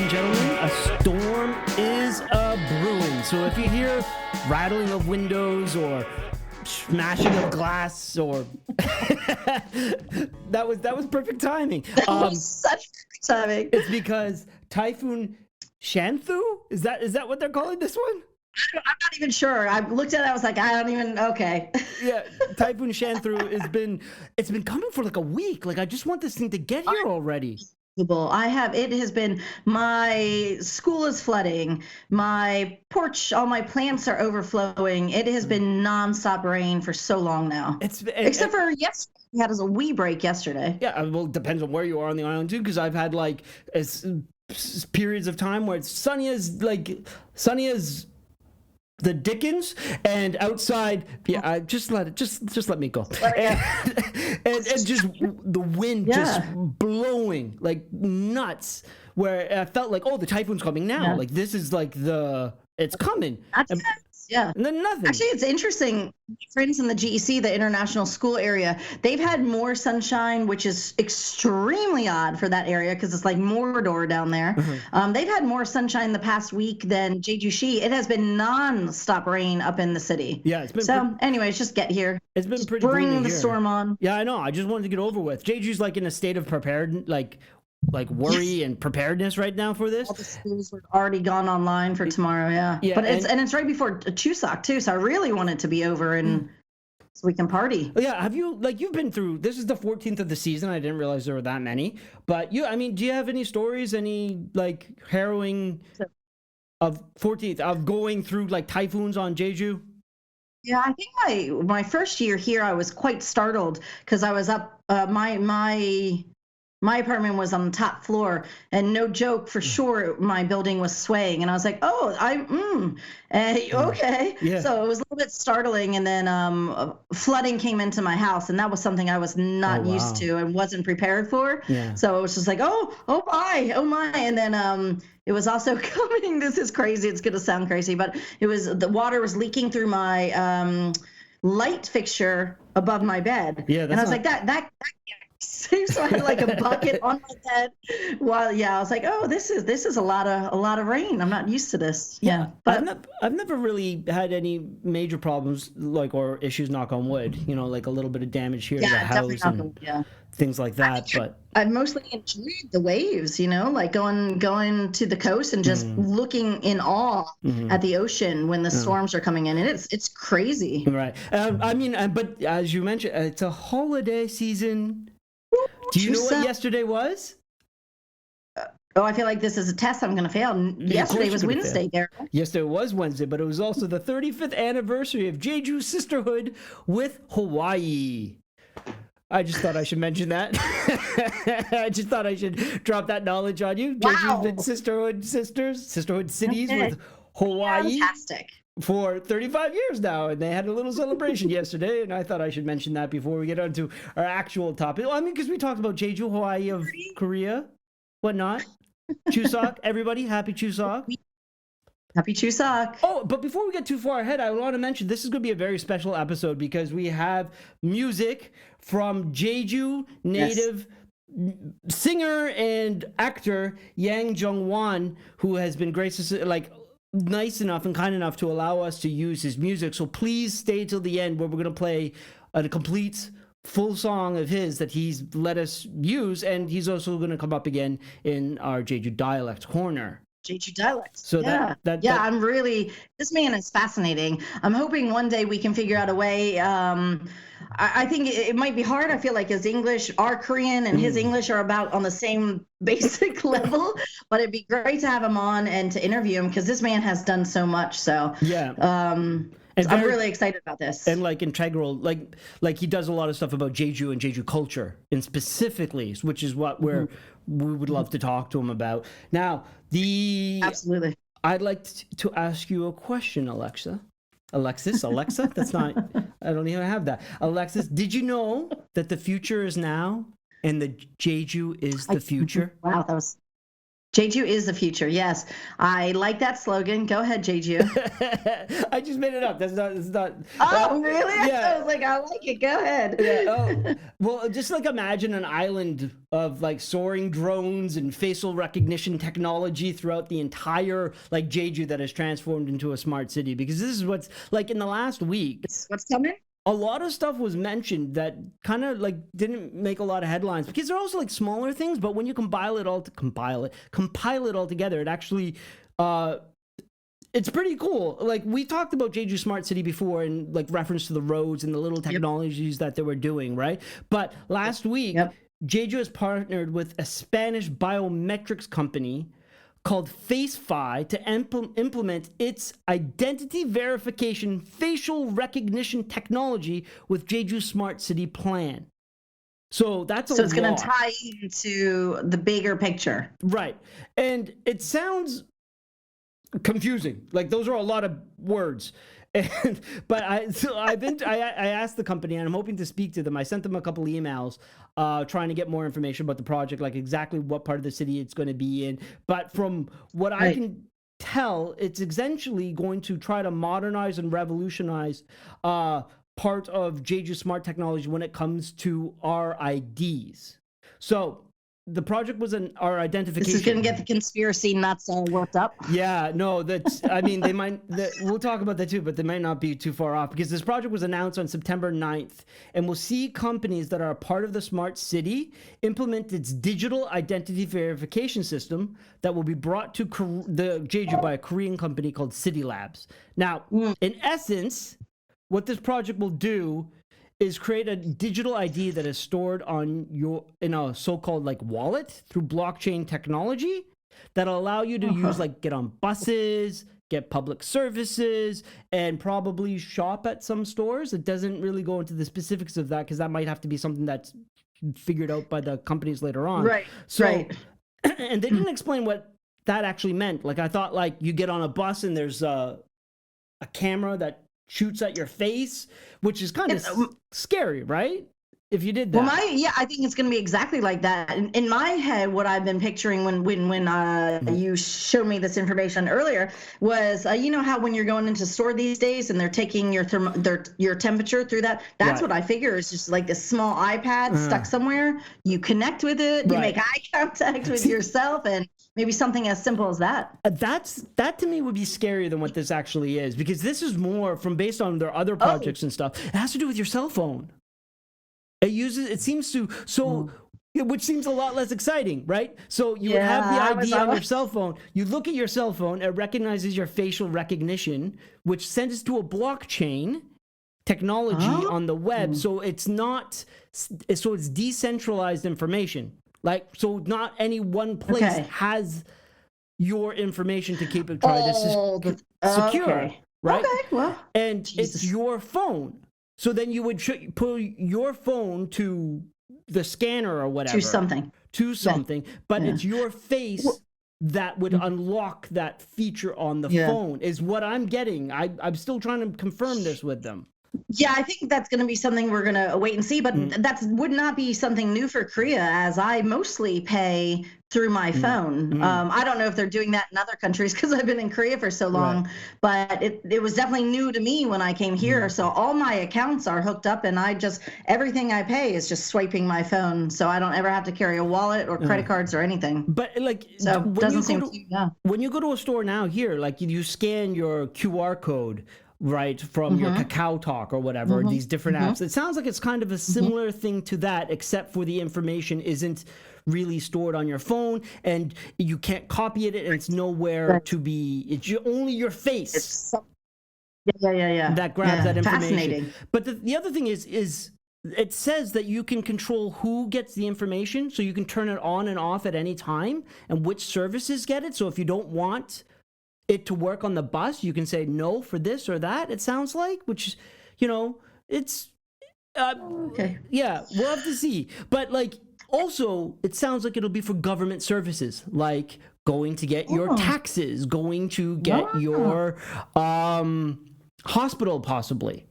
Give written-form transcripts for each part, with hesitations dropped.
and gentlemen, a storm is a-brewing. So if you hear rattling of windows or smashing of glass or that was perfect timing. That was such perfect timing. It's because Typhoon Shanthu? Is that what they're calling this one? I'm not even sure. I looked at it, I was like, I don't even, okay. Yeah, Typhoon Shanthu it's been coming for like a week. Like, I just want this thing to get here already. It has been, my school is flooding, my porch, all my plants are overflowing. It has been nonstop rain for so long now. Except for yesterday, we had a wee break yesterday. Yeah, well, it depends on where you are on the island too, because I've had like periods of time where it's sunny as the Dickens, and outside, just let me go. And just the wind just blowing like nuts, where I felt like, oh, the typhoon's coming now. Yeah. Like, this is like it's coming. Yeah. And then nothing. Actually, it's interesting. My friends in the GEC, the international school area, they've had more sunshine, which is extremely odd for that area because it's like Mordor down there. Mm-hmm. They've had more sunshine the past week than Jeju. It has been non-stop rain up in the city. Yeah, it's been anyways, just get here. It's been pretty bring the storm on. Yeah, I know. I just wanted to get over with. Jeju's like in a state of prepared, like worry and preparedness right now for this. All the schools were already gone online for tomorrow, yeah. But it's right before Chuseok too, so I really want it to be over and so we can party. Yeah, you've been through, this is the 14th of the season. I didn't realize there were that many. But do you have any stories, any like harrowing of 14th of going through like typhoons on Jeju? Yeah, I think my first year here I was quite startled because I was up my apartment was on the top floor, and no joke, for sure, my building was swaying. And I was like, okay. Yeah. So it was a little bit startling. And then flooding came into my house, and that was something I was not used to and wasn't prepared for. Yeah. So it was just like, oh my. And then it was also coming. This is crazy. It's going to sound crazy, but the water was leaking through my light fixture above my bed. Yeah. And I was like, that can't. So I had like a bucket on my head. I was like, oh, this is a lot of rain. I'm not used to this. Yeah, but I've never really had any major problems or issues. Knock on wood. Like a little bit of damage here to the house and things like that. But I've mostly enjoyed the waves. Like going to the coast and just looking in awe at the ocean when the storms are coming in, and it's crazy. Right. But as you mentioned, it's a holiday season. Do you know what yesterday was? I feel like this is a test I'm going to fail. Yesterday was Wednesday, Darryl. Yesterday was Wednesday, but it was also the 35th anniversary of Jeju's sisterhood with Hawaii. I just thought I should mention that. I just thought I should drop that knowledge on you. Wow. Jeju's been sisterhood cities with Hawaii. Fantastic. For 35 years now, and they had a little celebration yesterday, and I thought I should mention that before we get on to our actual topic. Well, because we talked about Jeju, Hawaii of Korea, whatnot. Chuseok, everybody, happy Chuseok. Happy Chuseok. Oh, but before we get too far ahead, I want to mention this is going to be a very special episode because we have music from Jeju native singer and actor Yang Jeong Won, who has been gracious, nice enough and kind enough to allow us to use his music. So please stay till the end where we're going to play a complete full song of his that he's let us use, and he's also going to come up again in our Jeju Dialect Corner. Jeju Dialect. So this man is fascinating. I'm hoping one day we can figure out a way. I think it might be hard. I feel like our Korean and his English are about on the same basic level, but it'd be great to have him on and to interview him because this man has done so much. So I'm really excited about this. And integral, like he does a lot of stuff about Jeju and Jeju culture, and specifically, which is what we would love to talk to him about. Now, absolutely. I'd like to ask you a question, Alexa. Alexa? That's not, I don't even have that. Alexis, did you know that the future is now and the Jeju is the future? Wow, that was Jeju is the future. Yes. I like that slogan. Go ahead, Jeju. I just made it up. That's not. Oh, really? Yeah. I was like, I like it. Go ahead. Yeah. Oh, well, just like imagine an island of like soaring drones and facial recognition technology throughout the entire like Jeju that has transformed into a smart city. Because this is what's like in the last week. What's coming? A lot of stuff was mentioned that kind of like didn't make a lot of headlines because they're also like smaller things, but when you compile it all together, it actually it's pretty cool. Like we talked about Jeju Smart City before in like reference to the roads and the little technologies that they were doing, right? But last week, Jeju has partnered with a Spanish biometrics company called FaceFi to implement its identity verification facial recognition technology with Jeju Smart City plan. So that's a lot. So it's going to tie into the bigger picture. Right. And it sounds confusing. Like those are a lot of words. But I asked the company, and I'm hoping to speak to them. I sent them a couple emails trying to get more information about the project, like exactly what part of the city it's going to be in. But from what I can tell, it's essentially going to try to modernize and revolutionize part of Jeju Smart technology when it comes to our IDs. So the project was our identification. This is going to get the conspiracy nuts all worked up. Yeah, no, that's, I mean, we'll talk about that too, but they might not be too far off because this project was announced on September 9th and we'll see companies that are a part of the smart city implement its digital identity verification system that will be brought to the Jeju by a Korean company called City Labs. Now, in essence, what this project will do is create a digital ID that is stored in a so-called like wallet through blockchain technology that'll allow you to use like get on buses, get public services, and probably shop at some stores. It doesn't really go into the specifics of that because that might have to be something that's figured out by the companies later on. Right. So, and they didn't explain what that actually meant. Like I thought like you get on a bus and there's a camera that shoots at your face, which is kind of scary, right? If you did that. Well, I think it's going to be exactly like that. In my head, what I've been picturing when you showed me this information earlier was, you know how when you're going into store these days and they're taking your temperature through that. That's what I figure is just like this small iPad stuck somewhere. You connect with it, you make eye contact with yourself, and maybe something as simple as that. That to me would be scarier than what this actually is, because this is more from based on their other projects and stuff. It has to do with your cell phone. It seems to, which seems a lot less exciting, right? So you would have the ID on your cell phone. You look at your cell phone, it recognizes your facial recognition, which sends it to a blockchain technology on the web. So it's it's decentralized information. Like, so not any one place has your information to keep it secure, right? Okay, well, and it's your phone. So then you would put your phone to the scanner or whatever. To something. But it's your face that would unlock that feature on the phone is what I'm getting. I'm still trying to confirm this with them. Yeah, I think that's going to be something we're going to wait and see, but that would not be something new for Korea, as I mostly pay through my phone. I don't know if they're doing that in other countries because I've been in Korea for so long, but it was definitely new to me when I came here. So all my accounts are hooked up, and everything I pay is just swiping my phone, so I don't ever have to carry a wallet or credit cards or anything. But like, so when you go to a store now here, like you scan your QR code, right, from your Kakao Talk or whatever, these different apps. It sounds like it's kind of a similar thing to that, except for the information isn't really stored on your phone and you can't copy it and it's nowhere to be. It's only your face. That grabs that information. Fascinating. But the other thing is it says that you can control who gets the information, so you can turn it on and off at any time and which services get it. So if you don't want it to work on the bus, you can say no for this or that, it sounds like, which, it's yeah, we'll have to see. But like, also it sounds like it'll be for government services, like going to get your taxes, going to get your hospital, possibly,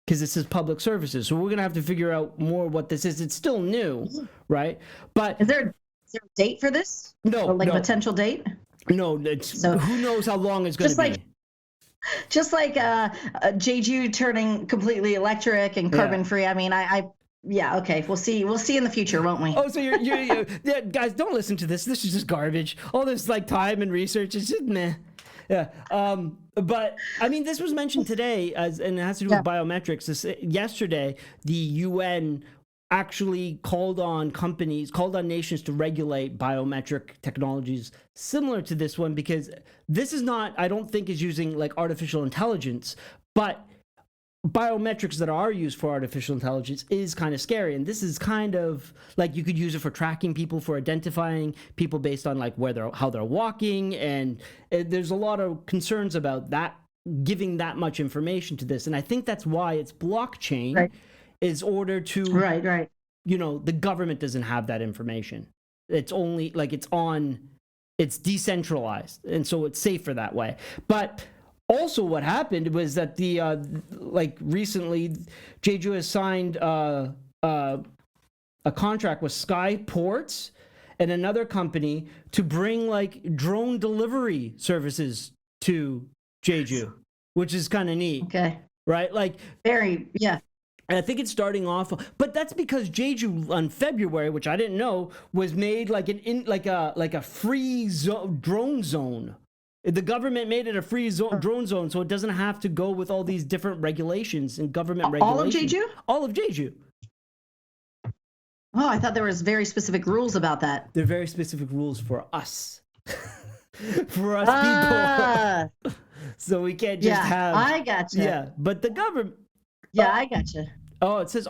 because this is public services. So we're gonna have to figure out more what this is. It's still new, right? But is there a date for this? No, Or like no. potential date? No, so who knows how long it's going to be. Just like Jeju turning completely electric and carbon free. I mean, yeah, okay. We'll see in the future, won't we? Oh, so you're yeah, guys, don't listen to this. This is just garbage. All this like time and research is just meh. Yeah. But I mean, this was mentioned today and it has to do with biometrics. Yesterday, the UN actually called on nations to regulate biometric technologies similar to this one, because this is not, I don't think, is using like artificial intelligence, but biometrics that are used for artificial intelligence is kind of scary. And this is kind of like, you could use it for tracking people, for identifying people based on like how they're walking. And there's a lot of concerns about that, giving that much information to this. And I think that's why it's blockchain is order to, the government doesn't have that information. It's only like it's decentralized. And so it's safer that way. But also, what happened was that recently, Jeju has signed a contract with Skyports and another company to bring like drone delivery services to Jeju, which is kind of neat. Okay. Right? Like And I think it's starting off, but that's because Jeju on February, which I didn't know, was made like a free drone zone. The government made it a free drone zone, so it doesn't have to go with all these different regulations and government regulations. All of Jeju? All of Jeju. Oh, I thought there was very specific rules about that. There are very specific rules for us. For us people. So we can't just have... I gotcha. Yeah, but the government... Yeah, I gotcha. Oh, it says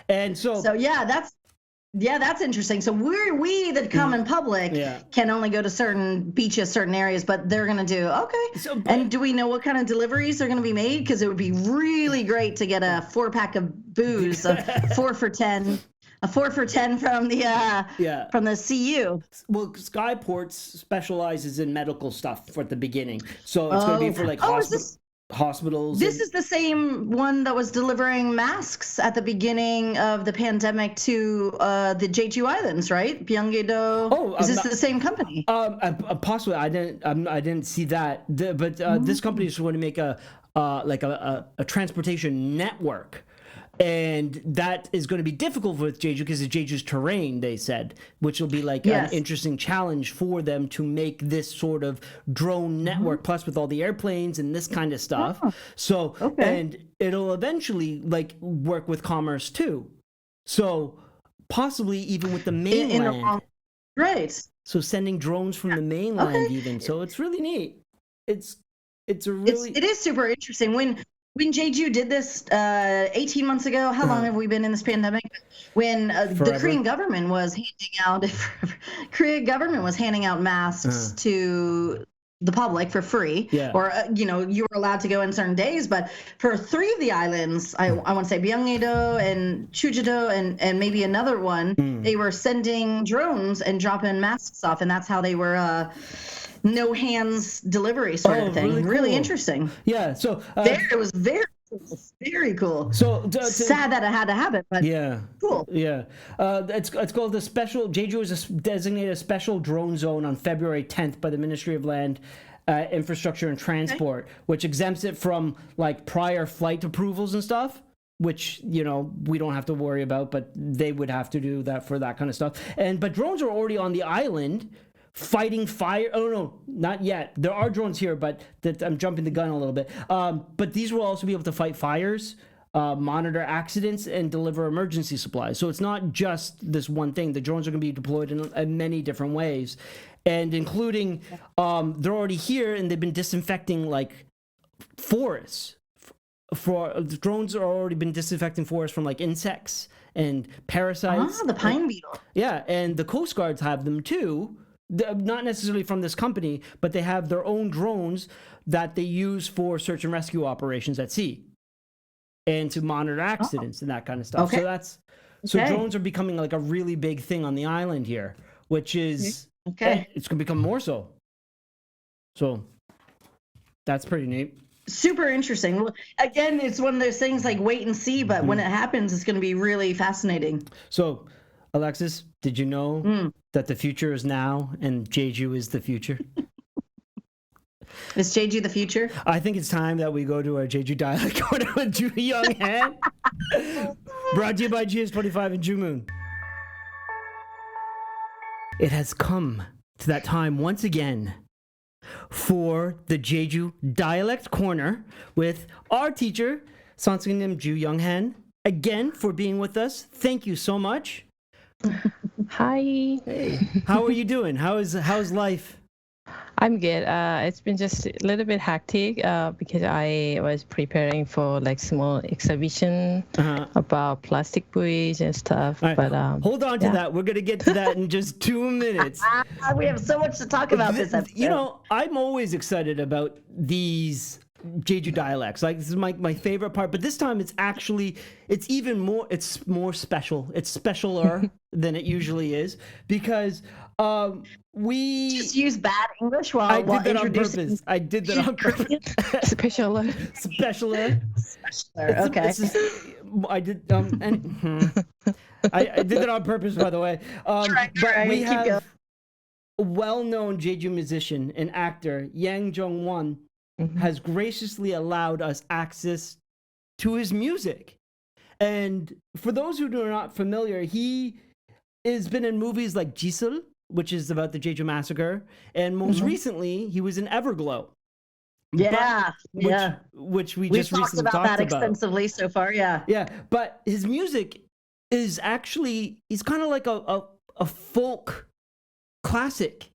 and so... So that's interesting. So we the common public can only go to certain beaches, certain areas, but they're going to do and do we know what kind of deliveries are going to be made? Because it would be really great to get a 4-pack of booze, a 4 for 10 from the CU. Well, Skyports specializes in medical stuff for the beginning, so it's going to be for like hospitals. This is the same one that was delivering masks at the beginning of the pandemic to the Jeju Islands, right? Byunggae-do. Oh, is this the same company? Possibly. I didn't see that. But this company is going to make a transportation network. And that is going to be difficult with Jeju because of Jeju's terrain, they said, which will be like an interesting challenge for them to make this sort of drone network, plus with all the airplanes and this kind of stuff. So, and it'll eventually like work with commerce too. So possibly even with the mainland. Right. So sending drones from the mainland even. So it's really neat. It is super interesting. When Jeju did this 18 months ago, how long have we been in this pandemic? When the Korean government was handing out masks to the public for free, or you were allowed to go in certain days, but for 3 of the islands, I want to say Byunggae-do and Jeju-do and maybe another one, they were sending drones and dropping masks off, and that's how they were no hands delivery sort of thing. Really interesting. Yeah. So it was very cool. So sad that it had to happen, but cool. Yeah. It's called the special. Jeju is designated a special drone zone on February 10th by the Ministry of Land, Infrastructure and Transport, which exempts it from like prior flight approvals and stuff, which we don't have to worry about, but they would have to do that for that kind of stuff. But drones are already on the island fighting fire. Oh no, not yet. There are drones here, but I'm jumping the gun a little bit. But these will also be able to fight fires, monitor accidents, and deliver emergency supplies. So it's not just this one thing. The drones are going to be deployed in many different ways, and including they're already here and they've been disinfecting like forests. The drones are already been disinfecting forests from like insects and parasites. The pine beetle. Yeah, and the Coast Guards have them too. Not necessarily from this company, but they have their own drones that they use for search and rescue operations at sea and to monitor accidents and that kind of stuff. So drones are becoming like a really big thing on the island here, which is it's going to become more so. So that's pretty neat. Super interesting. Well, again, it's one of those things like wait and see, but when it happens, it's going to be really fascinating. So Alexis, did you know that the future is now and Jeju is the future? Is Jeju the future? I think it's time that we go to our Jeju Dialect Corner with Ju Young Han. Brought to you by GS25 and Ju Moon. It has come to that time once again for the Jeju Dialect Corner with our teacher, Sansungnim Ju Young Han, again for being with us. Thank you so much. Hi. Hey, how are you doing? How's life? I'm good. It's been just a little bit hectic because I was preparing for like small exhibition about plastic buoys and stuff. Right. But hold on to that. We're gonna get to that in just 2 minutes. We have so much to talk about this episode. You know, I'm always excited about these Jeju dialects. Like, this is my favorite part. But this time, it's even more. It's more special. It's specialer than it usually is because we just use bad English while introducing. I did that on purpose. Specialer. Okay. I did I did that on purpose, by the way. But we have a well-known Jeju musician and actor, Yang Jeong Won, has graciously allowed us access to his music. And for those who are not familiar, he has been in movies like Jisul, which is about the Jeju massacre, and most recently he was in Everglow. Which we just recently talked about extensively so far. Yeah, but his music is actually, he's kind of like a folk classic.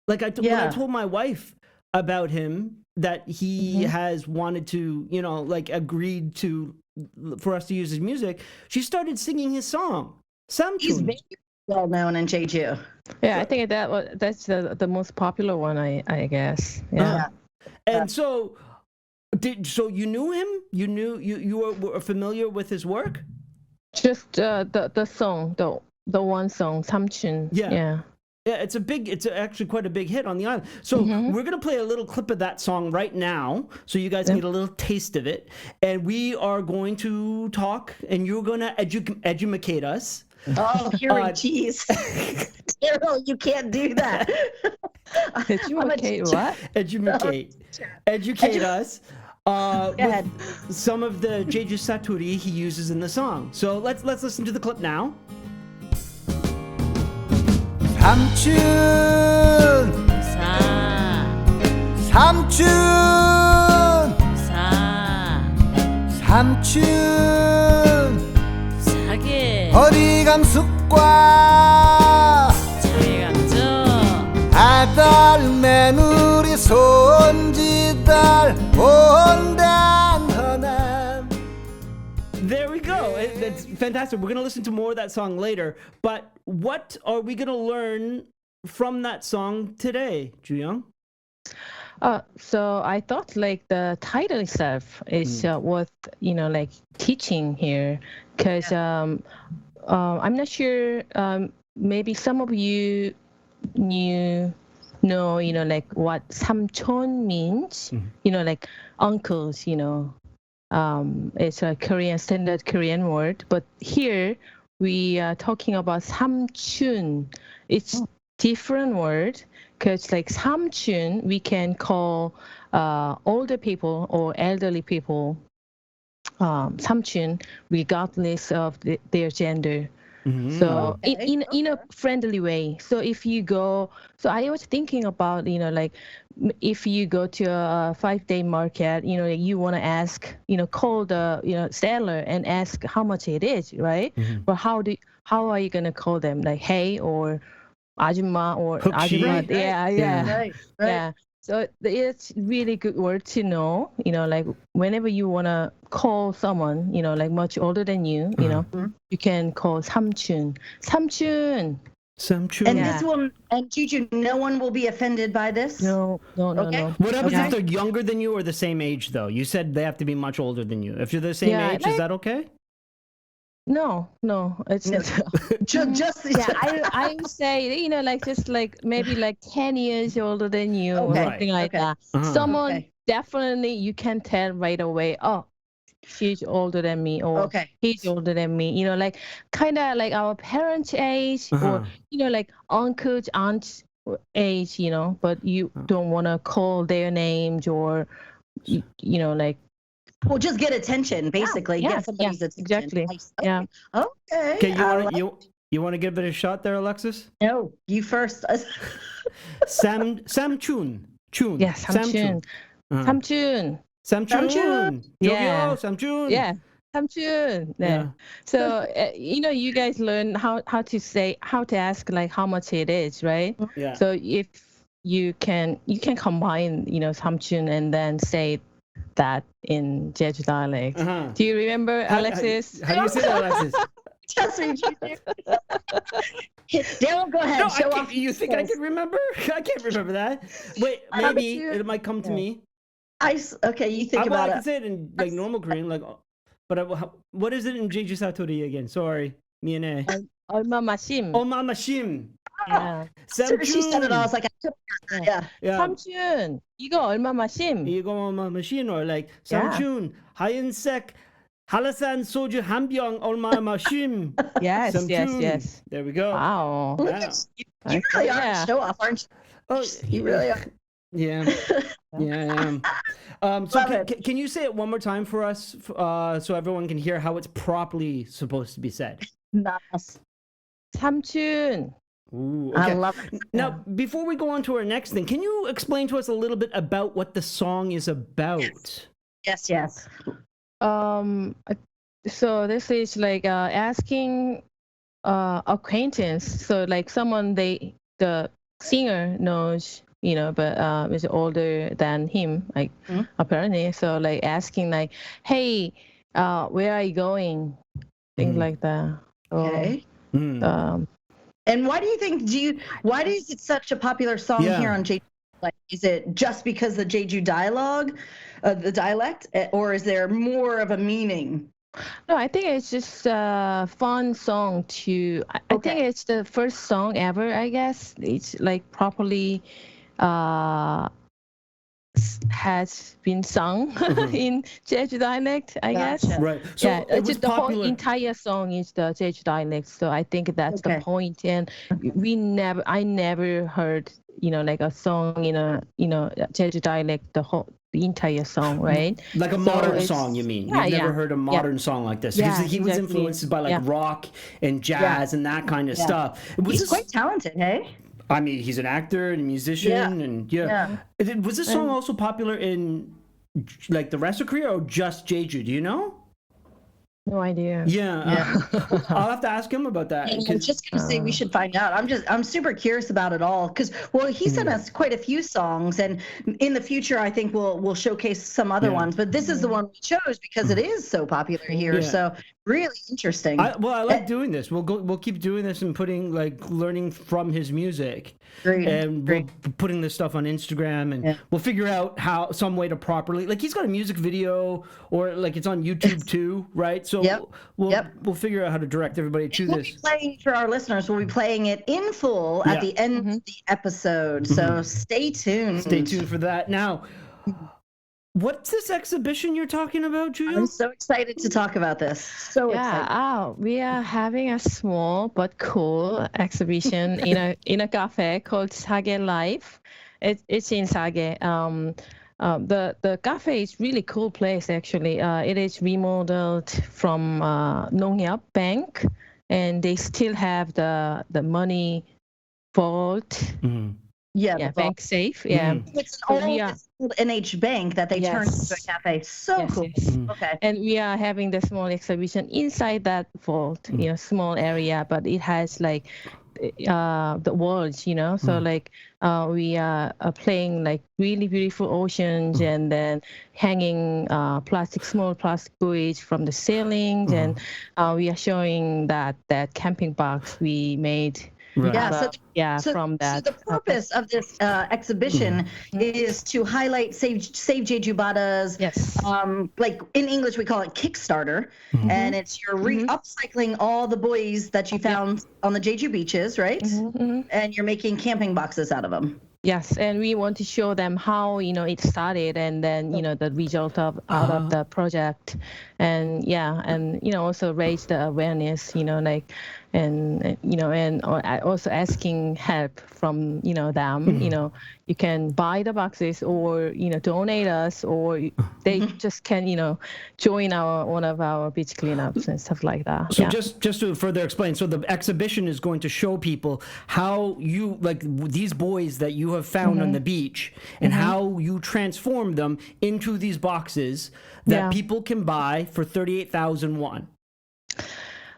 Like when I told my wife about him that he has wanted to, like agreed to for us to use his music, she started singing his song. He's very well known in Jeju. Yeah, I think that's the most popular one, I guess. Yeah. And so you knew him? You were familiar with his work? Just the song, the one song, Samchun. Yeah, it's actually quite a big hit on the island. So we're gonna play a little clip of that song right now, so you guys can get a little taste of it. And we are going to talk, and you're gonna educate us. Oh, hearing cheese. Darryl, you can't do that. Educate what? Educate us with some of the Jeju Saturi he uses in the song. So let's listen to the clip now. 삼촌 삼촌 삼촌 허리감숙과 아들 며느리 손지들 온단하나. There we go. It's fantastic. We're going to listen to more of that song later. But what are we going to learn from that song today, Ju-young? So I thought like the title itself is worth, like teaching here. Because I'm not sure, maybe some of you know, like what 삼촌 means, like uncles, it's a standard Korean word. But here we are talking about 삼촌. It's different word because like 삼촌, we can call older people or elderly people 삼촌 regardless of their gender. So in a friendly way. So if you go, so I was thinking about, like if you go to a 5-day market, you want to ask, call the, seller and ask how much it is, right? But how are you going to call them? Like, hey, or 아줌마 or 아줌마. Right. Yeah. So it's really good word to know, like whenever you want to call someone, like much older than you, you can call 삼촌. 삼촌. And this one, and Juju, no one will be offended by this? No. What happens if they're younger than you or the same age, though? You said they have to be much older than you. If you're the same age, is that okay? No, it's I would say, like just like maybe like 10 years older than you or something like that. Someone definitely you can tell right away, oh, she's older than me, or he's older than me. You know, like kind of like our parents' age, or you know, like uncles, aunts' age. You know, but you don't want to call their names, or you know, like. Well, just get attention, basically. Get somebody's attention. Exactly. Okay. Okay, you want to give it a shot there, Alexis? No, you first. Sam Chun. Yes, Samchun. Samchun. Samchun. Yeah. Samchun. Yeah. Samchun. Yeah. So you know, you guys learn how to ask like how much it is, right? Yeah. So if you can combine, you know, Samchun and then say that in Jeju dialect. Do you remember, Alexis? How do you say that, Alexis? Trust me, Daryl, go ahead. No, show off. You think I can remember? I can't remember that. Wait, maybe it might come to me. Okay, you think about I it. can say it in like normal Korean, like. But what is it in Jeju Satori again? Sorry, 미안해. 얼마 마심. 얼마 마심. Yeah. She said it all. I was like, yeah. 삼촌, 이거 얼마 마심? 이거 얼마 마심? Or like, 삼촌, 하얀색 한라산 소주 한 병 얼마 마심? Yes. There we go. Wow. You really are a show off, aren't you? Oh, you really are. Yeah. Yeah, I am. So can you say it one more time for us, so everyone can hear how it's properly supposed to be said? Nice. 삼촌. Ooh, okay. I love it. Now, before we go on to our next thing, can you explain to us a little bit about what the song is about? Yes. So this is like asking acquaintance. So like someone the singer knows, you know, but is older than him, like apparently. So like asking like, hey, where are you going? Things like that. Okay. And why do you think? Why is it such a popular song here on Jeju? Like, is it just because the Jeju the dialect, or is there more of a meaning? No, I think it's just a fun song to. I think it's the first song ever. I guess it's like properly has been sung in Jeju dialect, I guess. Right. So it was the popular. whole entire song is the Jeju dialect. So I think that's the point. And I never heard, you know, like a song in a, you know, Jeju dialect, the entire song, right? Like a modern song, you mean? You've never heard a modern song like this? Because he was influenced by like rock and jazz and that kind of stuff. He's quite talented, hey? I mean, he's an actor and a musician, and was this song also popular in like the rest of Korea or just Jeju? Do you know? No idea. Yeah. I'll have to ask him about that. I'm just gonna say we should find out. I'm super curious about it all because he sent us quite a few songs, and in the future I think we'll showcase some other ones. But this is the one we chose because it is so popular here. So really interesting. I like doing this. We'll keep doing this and learning from his music. We're putting this stuff on Instagram, and we'll figure out some way to properly, like, he's got a music video, or like it's on YouTube too, right? So we'll figure out how to direct everybody to this. For our listeners, we'll be playing it in full at the end of the episode. So stay tuned. Stay tuned for that. Now, what's this exhibition you're talking about, Julia? I'm so excited to talk about this. So excited. We are having a small but cool exhibition in a cafe called Sage Life. It's in Sage. The cafe is really cool place actually. It is remodeled from Nongyap Bank, and they still have the money vault. The bank safe. Yeah, it's an old NH Bank that they turned into a cafe. So cool. Okay. And we are having the small exhibition inside that vault. You know, small area, but it has like the walls. You know, so like we are playing like really beautiful oceans, and then hanging small plastic buoys from the ceilings, and we are showing that camping box we made. Right. From that. So the purpose of this exhibition is to highlight Save Jeju Bada's, like in English we call it Kickstarter, and it's you're upcycling all the buoys that you found on the Jeju beaches, right? And you're making camping boxes out of them. Yes, and we want to show them how it started, and then the result of out of the project, and also raise the awareness, like, and also asking help from them. You can buy the boxes, or donate us, or they just can join one of our beach cleanups and stuff like that. So just to further explain, so the exhibition is going to show people how you, like, these boys that you have found on the beach, and how you transform them into these boxes that people can buy for 38,000 won.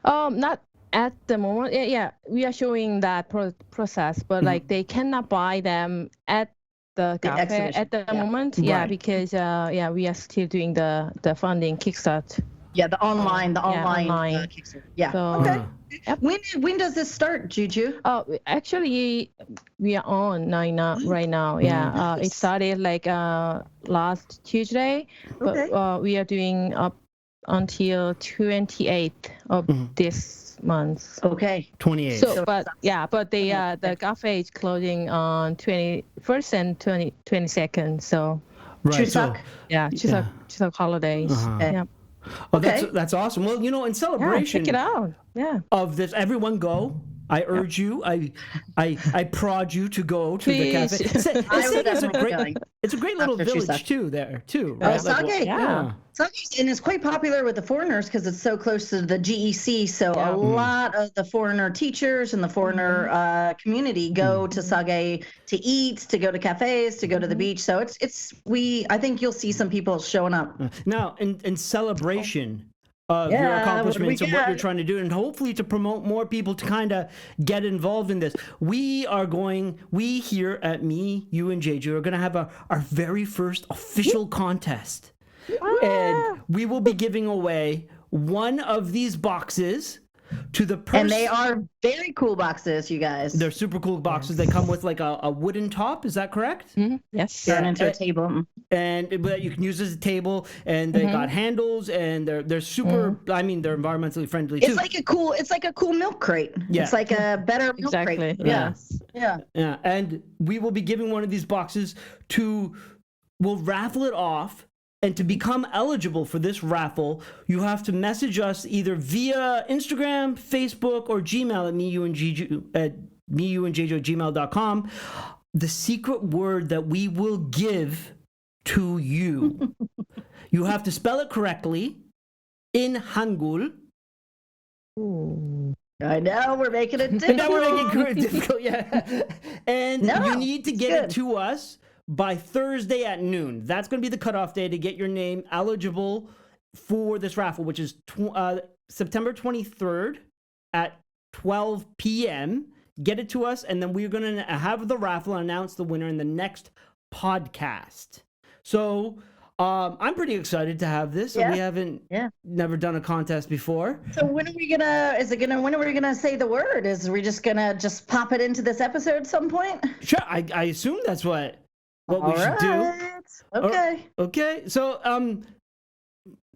Not at the moment. Yeah, we are showing that process, but like they cannot buy them at the cafe at the moment. Yeah, Right. because we are still doing the funding kickstart. Yeah, the online Kickstarter. Yeah. So, Okay. When does this start, Jeju? Oh, actually, we are on right now. Yeah, it started like last Tuesday, but we are doing up until 28th of this month. Okay. 28. So, but the cafe is closing on 21st and 22nd. So, Right. Chuseok? Chuseok holidays. Yeah. Oh, that's awesome. Well, in celebration check it out. Yeah. of this, everyone go. I urge you. I prod you to go to the cafe. It's a great little village too. There too. Right? Sage. Yeah. Sage, and it's quite popular with the foreigners because it's so close to the GEC. So a lot of the foreigner teachers and the foreigner community go to Sage to eat, to go to cafes, to go to the beach. So I think you'll see some people showing up. Now, in celebration of your accomplishments and what you're trying to do, and hopefully to promote more people to kind of get involved in this, we here at Me, You, and Jeju are going to have our very first official contest. And we will be giving away one of these boxes to the person. And they are very cool boxes, you guys. They're super cool boxes. They come with like a wooden top. Is that correct? Yes. Turn into a table. And but you can use as a table, and they got handles, and they're super. I mean, they're environmentally friendly too. It's like a cool milk crate. Yeah. It's like a better milk crate. Yes. Yeah. Yeah, and we will be giving one of these boxes we'll raffle it off. And to become eligible for this raffle, you have to message us either via Instagram, Facebook, or Gmail at meyouandjeju@gmail.com. The secret word that we will give to you. You have to spell it correctly in Hangul. I know, we're making it difficult. Now we're making it difficult, yeah. And you need to get it to us by Thursday at noon. That's going to be the cutoff day to get your name eligible for this raffle, which is September 23rd at 12 p.m. Get it to us, and then we're going to have the raffle and announce the winner in the next podcast. So I'm pretty excited to have this. Yeah. We haven't never done a contest before. So when are we gonna say the word? Is we just gonna pop it into this episode at some point? Sure, I assume that's what we should do. Okay. Okay. So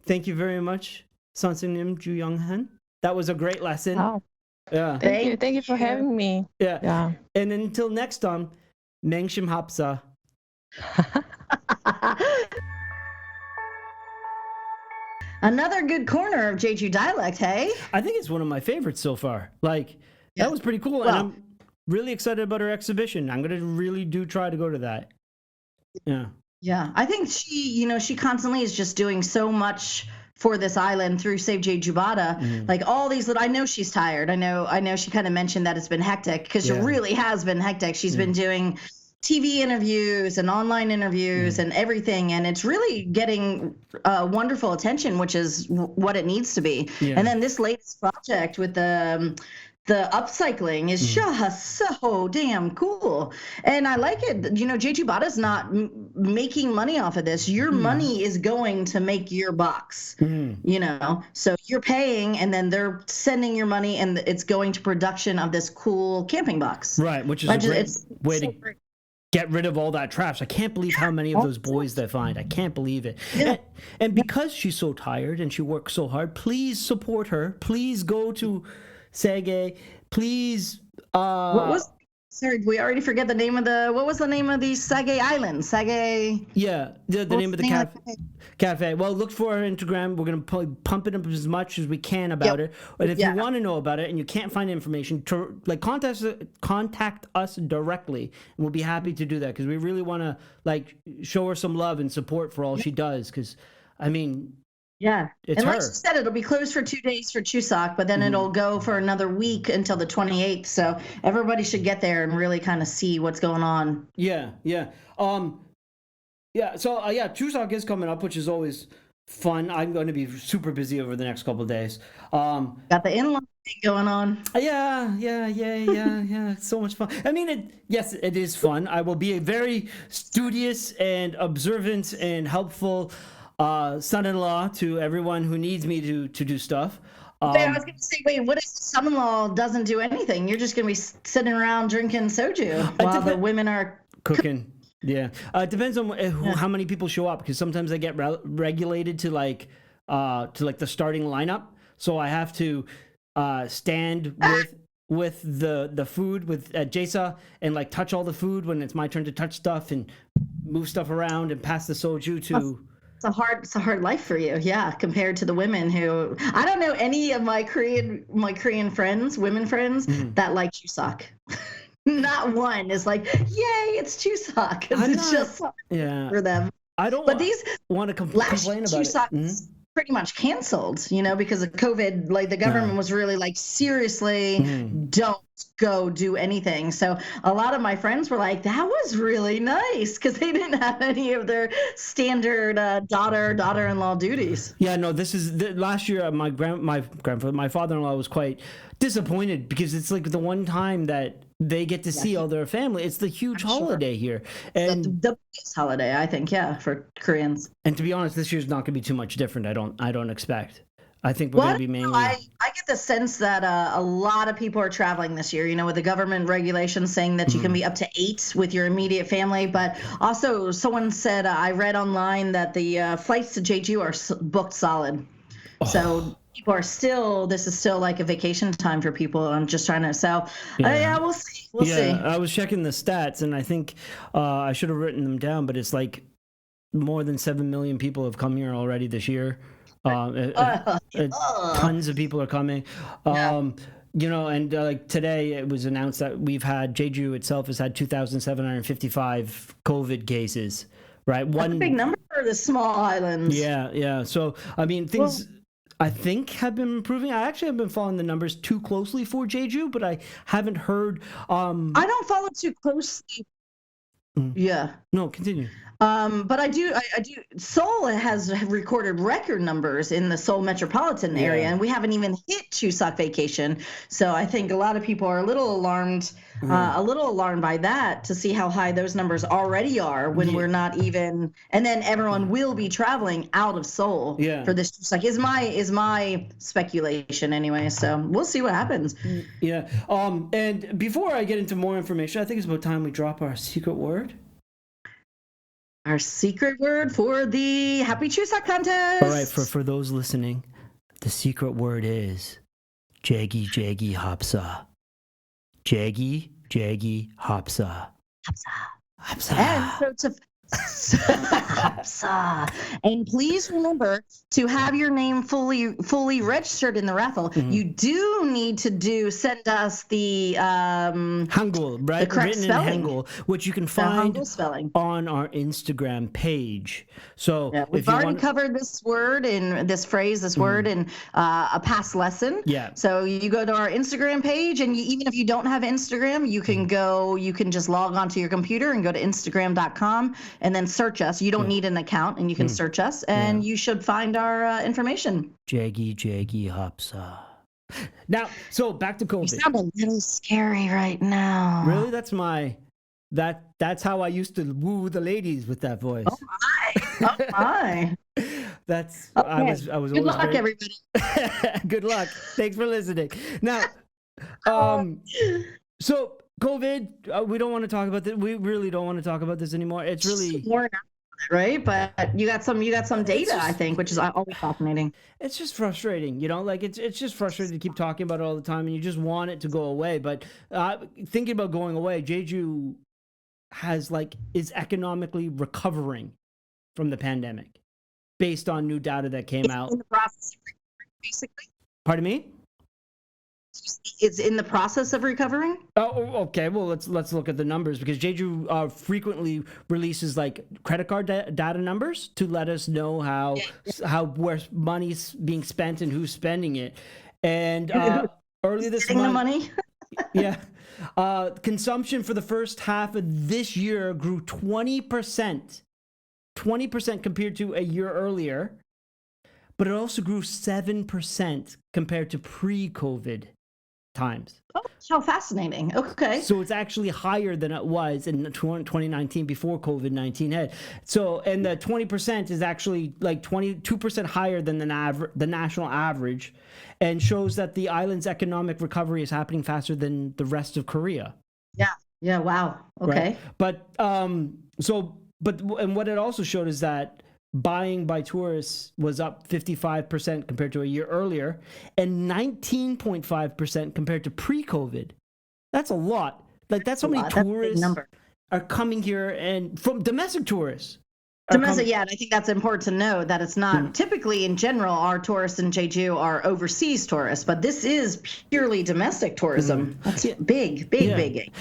thank you very much, Sansenim Ju Young Han. That was a great lesson. Oh. Yeah. Thank you for having me. Yeah. And until next time, Mengshim Hapsa. Another good corner of Jeju dialect, hey? I think it's one of my favorites so far. Like, that was pretty cool. And I'm really excited about her exhibition. I'm going to really try to go to that. Yeah. Yeah. I think she constantly is just doing so much for this island through Save Jeju Bada. Like all these I know she's tired. I know she kind of mentioned that it's been hectic because it really has been hectic. She's been doing TV interviews and online interviews and everything, and it's really getting wonderful attention, which is what it needs to be. And then this latest project with the upcycling is just so damn cool, and I like it. Jeju Bada's not making money off of this. Your money is going to make your box. So you're paying, and then they're sending your money, and it's going to production of this cool camping box. Right, which is a great way to get rid of all that trash. I can't believe how many of those boys they find. I can't believe it. And because she's so tired and she works so hard, please support her. Please go to Sege. Please. What was Sorry, we already forget the name of what was the name of the Sage Island? Sage. Yeah, the name of the cafe. Well, look for our Instagram. We're going to pump it up as much as we can about it. And if you want to know about it and you can't find information, like contact us directly, and we'll be happy to do that because we really want to like show her some love and support for all she does. Because, I mean, it's and her. like you said, it'll be closed for 2 days for Chuseok, but then it'll go for another week until the 28th. So everybody should get there and really kind of see what's going on. Yeah. So Chuseok is coming up, which is always fun. I'm going to be super busy over the next couple of days. Got the in-law thing going on. Yeah. It's so much fun. I mean, it is fun. I will be a very studious and observant and helpful son-in-law to everyone who needs me to do stuff. I was going to say, wait, what if son-in-law doesn't do anything? You're just going to be sitting around drinking soju while the women are cooking. Yeah, it depends on how many people show up because sometimes I get regulated to like the starting lineup, so I have to stand with the food at Jesa and like touch all the food when it's my turn to touch stuff and move stuff around and pass the soju to. It's a hard life for you, compared to the women who I don't know any of my Korean friends, women friends that like Chuseok. Not one is like, yay, it's Chuseok. It's just for them. I don't. But these want to complain about it. Pretty much canceled, because of COVID. Like the government was really like, seriously, don't go do anything. So a lot of my friends were like, that was really nice because they didn't have any of their standard daughter-in-law duties. Yeah, no, this is last year. My grandfather, my father-in-law was quite disappointed because it's like the one time that they get to see all their family. It's the huge holiday here, and the biggest holiday, I think, for Koreans. And to be honest, this year's not going to be too much different. I don't expect. I think we're going to be mainly. I get the sense that a lot of people are traveling this year. With the government regulations saying that you can be up to 8 with your immediate family, but also someone said I read online that the flights to Jeju are booked solid. So people are still. This is still like a vacation time for people. I'm just trying to. So we'll see. We'll see. I was checking the stats, and I think I should have written them down, but it's like more than 7 million people have come here already this year. Tons of people are coming. And like today it was announced that Jeju itself has had 2,755 COVID cases. Right, that's a big number for the small islands. Yeah. So I mean, things. I think have been improving. I actually have been following the numbers too closely for Jeju, but I haven't heard. I don't follow too closely. Yeah. No, continue. But I do. Seoul has recorded record numbers in the Seoul metropolitan area, and we haven't even hit Chuseok vacation. So I think a lot of people are a little alarmed by that to see how high those numbers already are when we're not even. And then everyone will be traveling out of Seoul for this Chuseok. Is my speculation anyway. So we'll see what happens. Yeah. And before I get into more information, I think it's about time we drop our secret word. Our secret word for the Happy Chuseok contest. All right, for those listening, the secret word is Jaggy Jaggy Hapsa. Jaggy Jaggy Hapsa. Hapsa. And so and please remember to have your name fully registered in the raffle. You do need to send us the Hangul, right? The correct written spelling. in Hangul, which you can find on our Instagram page. So we've already covered this word and this phrase, word in a past lesson. Yeah. So you go to our Instagram page, and even if you don't have Instagram, you can just log onto your computer and go to Instagram.com. And then search us. You don't need an account, and you can search us, and you should find our information. Jaggy Hapsa. Now, so back to COVID. You sound a little scary right now. Really? That's how I used to woo the ladies with that voice. Oh my! That's okay. I was. Good luck, everybody. Good luck. Thanks for listening. Now, so. COVID, we don't want to talk about this. We really don't want to talk about this anymore. It's really it, right? But you got some data, I think, which is always fascinating. It's just frustrating, like it's just frustrating to keep talking about it all the time, and you just want it to go away. But thinking about going away, Jeju is economically recovering from the pandemic based on new data that came out. In the process of recovering, basically. Pardon me? It's in the process of recovering. Oh, okay. Well, let's look at the numbers, because Jeju frequently releases like credit card data numbers to let us know how where money's being spent and who's spending it. And earlier this month, the money. yeah, consumption for the first half of this year grew 20%, 20% compared to a year earlier, but it also grew 7% compared to pre-COVID times. Oh, how fascinating. Okay. So it's actually higher than it was in 2019 before COVID-19 hit. So, and the 20% is actually like 22% higher than the national average, and shows that the island's economic recovery is happening faster than the rest of Korea. Yeah. Yeah. Wow. Okay. Right? But and what it also showed is that buying by tourists was up 55% compared to a year earlier, and 19.5% compared to pre-COVID. That's a lot. Like, that's how many tourists are coming here, and from domestic tourists. Yeah, and I think that's important to know that it's not typically, in general, our tourists in Jeju are overseas tourists, but this is purely domestic tourism. That's big.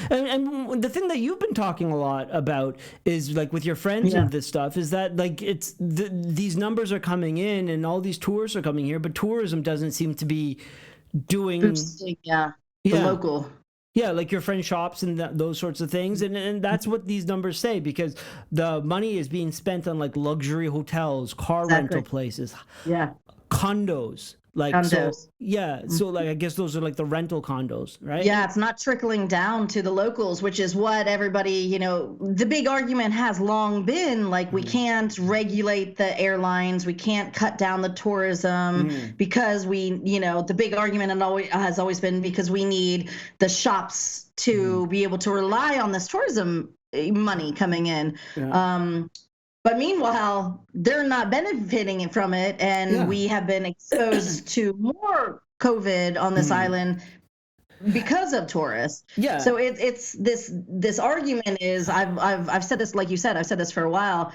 And the thing that you've been talking a lot about is, like, with your friends and this stuff, is that, like, it's these numbers are coming in and all these tourists are coming here, but tourism doesn't seem to be doing the local. Yeah, like your friend shops and those sorts of things. And that's what these numbers say, because the money is being spent on like luxury hotels, car rental places, condos. Like condos. So like I guess those are like the rental condos, right? Yeah, it's not trickling down to the locals, which is what everybody, the big argument has long been, like, we can't regulate the airlines, we can't cut down the tourism because the big argument has always been because we need the shops to be able to rely on this tourism money coming in. But meanwhile, they're not benefiting from it, and we have been exposed to more COVID on this island because of tourists. Yeah. So it's this argument is I've said this, like you said, I've said this for a while.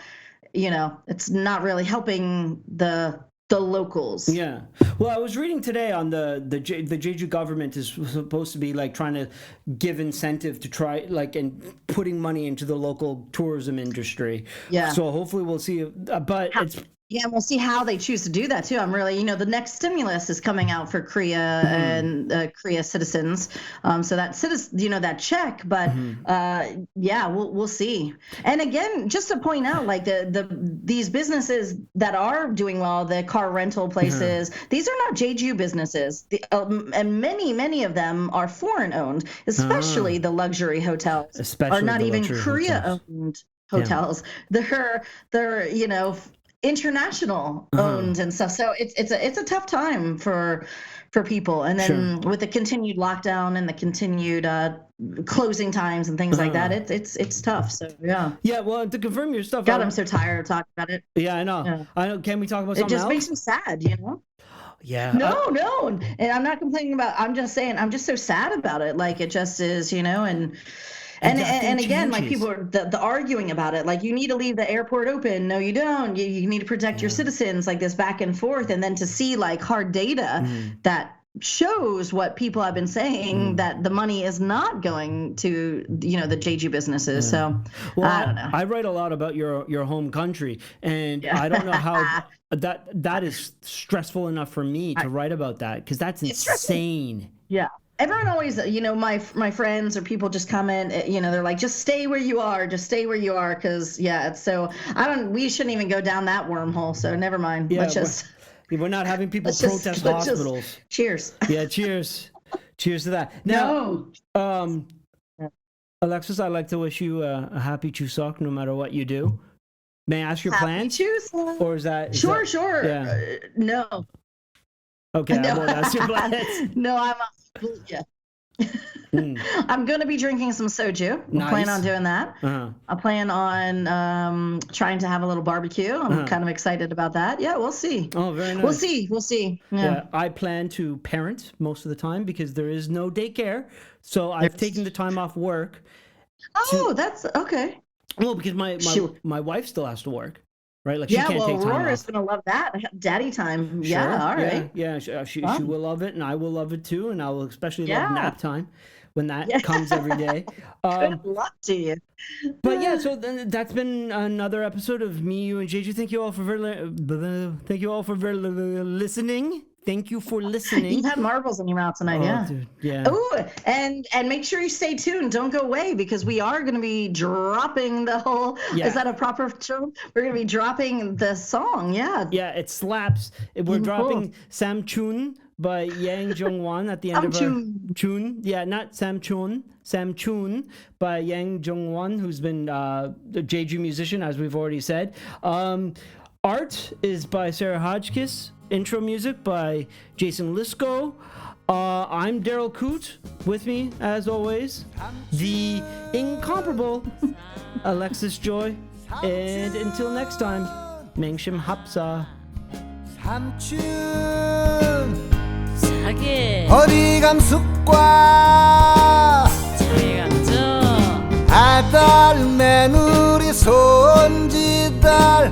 It's not really helping the locals. Yeah. Well, I was reading today on the Jeju government is supposed to be like trying to give incentive to try and putting money into the local tourism industry. Yeah. So hopefully we'll see. But it's. Yeah, and we'll see how they choose to do that too. I'm really, the next stimulus is coming out for Korea and Korea citizens. So that that check, but we'll see. And again, just to point out, like these businesses that are doing well, the car rental places, these are not Jeju businesses. And many of them are foreign owned, especially the luxury hotels are not even Korea owned hotels. They're international owned and stuff. So it's a tough time for people. And then with the continued lockdown and the continued closing times and things like that, it's tough. So yeah. Well, to confirm your stuff, God, I'm so tired of talking about it. Yeah, I know. Yeah. I know. Can we talk about something else? It just makes me sad, Yeah. No, and I'm not complaining about. I'm just saying I'm just so sad about it. Like, it just is, And again, like, people are the arguing about it, like, you need to leave the airport open. No, you don't. You need to protect your citizens, like this back and forth. And then to see like hard data that shows what people have been saying, that the money is not going to, the Jeju businesses. So I don't know. I write a lot about your home country, and I don't know how that is stressful enough for me to write about that, because that's insane. Yeah. Everyone always, my friends or people just comment, they're like, just stay where you are, because it's so, we shouldn't even go down that wormhole, so never mind. Yeah, we're not having people protest hospitals. Cheers. Yeah, cheers. Cheers to that. Now, Alexis, I'd like to wish you a happy Chuseok, no matter what you do. May I ask your plans? Chuseok. Or is that? Sure. Yeah. No. Okay, I won't ask your plans. No, I'm. Yeah. I'm going to be drinking some soju. I plan on doing that. I plan on trying to have a little barbecue. I'm kind of excited about that. Yeah, we'll see. Oh, very nice. We'll see. Yeah. I plan to parent most of the time because there is no daycare. So I've taken the time off work. That's okay. Well, because my wife still has to work. Right, like she can't take time Aurora's off. Gonna love that daddy time. Sure. Yeah, all right. Yeah, she will love it, and I will love it too, and I will especially love nap time when that comes every day. Good luck to you. But yeah, so that's been another episode of Me, You, and Jeju. Thank you all for listening. Thank you for listening. You had marbles in your mouth tonight, Dude, yeah. Oh, and make sure you stay tuned. Don't go away because we are going to be dropping the whole. Yeah. Is that a proper term? We're going to be dropping the song. Yeah. Yeah, it slaps. We're dropping Samchun by Yang Jeong Won at the end of our Chun. Yeah, not Samchun. Samchun by Yang Jeong Won, who's been the Jeju musician, as we've already said. Art is by Sarah Hodgkiss. Intro music by Jason Lisko. I'm Darryl Coote. With me, as always, the incomparable Alexis Joy. And until next time, Mengshim Hapsa. 삼촌 자기 허리감 습과 자기가 아들 며느리 손지달